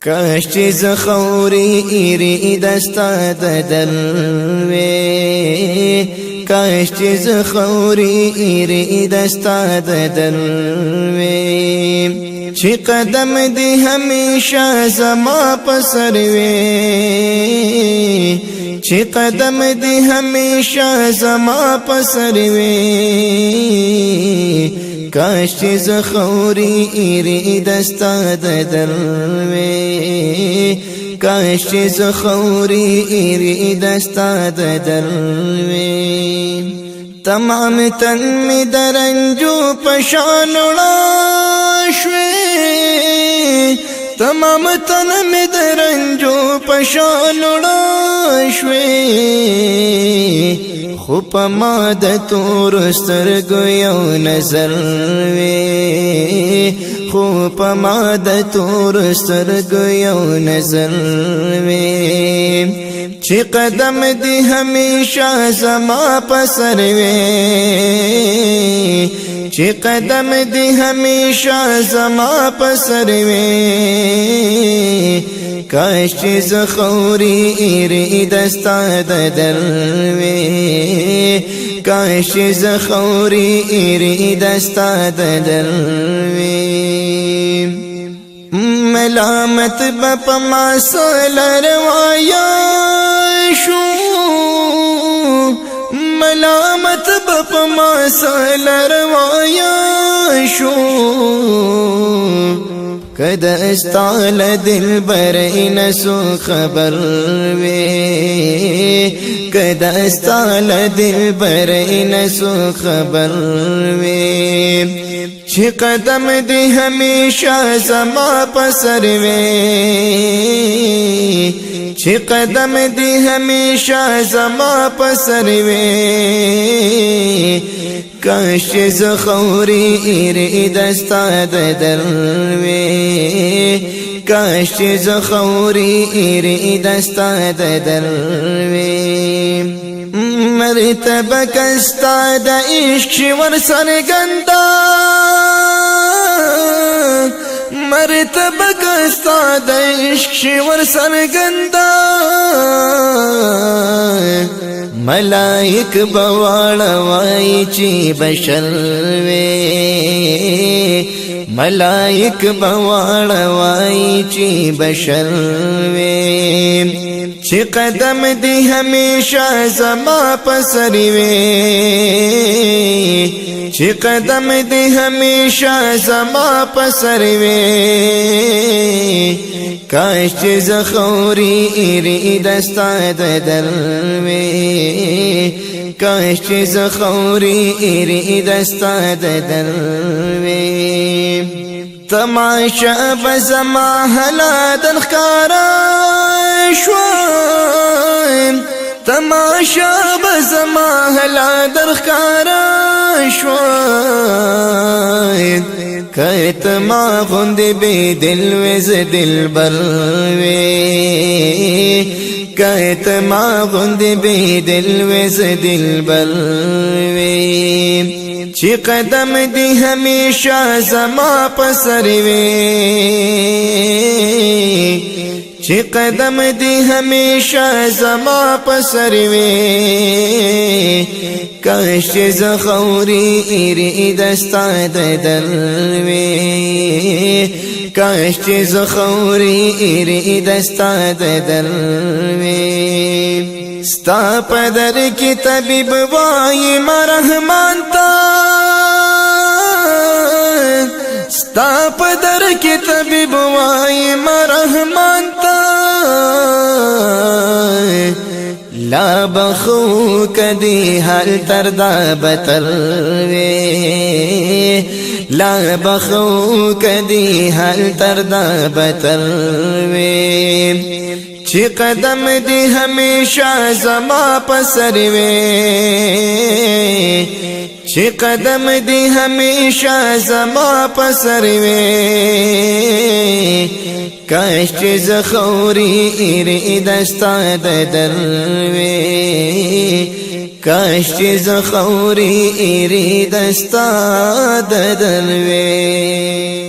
کاش چې زخوري ایری دستا دلوي کاش چې زخوري ایری دستا دلوي چې قدم دې همیشه زما پسر وي چې قدم دې همیشه زما پسر وي کاش چې زخوري ایری دستا دلوي کاش چې زخوري ایری دستا دلوي تمام تن می درنجو پشان شوي تمام تن می درنجو پشان شوي خو په ما د تور سترګو یو نظر وي خو په ما د تور سترګو یو نظر وي چې قدم دې همیشه زما پسر وي چې قدم دې همیشه زما پسر وي کاش چې زخوري ایری دستا دلوي کاش چې زخوري ایری دستا دلوي ملامت بپ ما سول روایا شو ملامت بپ ما سول روایا شو کدا استال دلبر نسو خبر وي کدا استال دلبر نسو خبر وي چې قدم دې همیشه زما پسر وي چې قدم دې همیشه زما پسر وي کاش چې زخوري ایری دستا دلوي کاش چې زخوري ایری دستا دلوي مرتبه کستا د عشق ور سرګندا مرتبه کستا د عشق ور سرګندا ملائک بواړه وای چې بشر وي ملائک بواړه وای چې بشر وي چې قدم دې همیشه زما پسر وي چې قدم دې همیشه زما پسر وي کاش چې زخوري ایری دستا دلوي کاش چې زخوري ایری دستا دلوي تماشا بزما هلا دلخارا شوين تماشا بزما هلا دلخارا شوين کایت ما غند بی دل وز دل بلوي کایت ما غند بی دل وز دل بلوي چې قدم دې همیشه زما پسر وي چې قدم دې همیشه زما پسر وي کاش چې زخوري ایری دستا دلوي کاش چې زخوري ایری دستا دلوي ستا پدر کی طبیب وای مرحمان تا ستا پدر کی طبیب وای مرحمان تا لا بخو کدی حال تردا بتر وی لا بخو کدی حال تردا بتر وی چې قدم دې همیشه زما پسر وي چې قدم دې همیشه زما پسر وي کاش چې زخوري ایری دستا دلوي کاش چې زخوري ایری دستا دلوي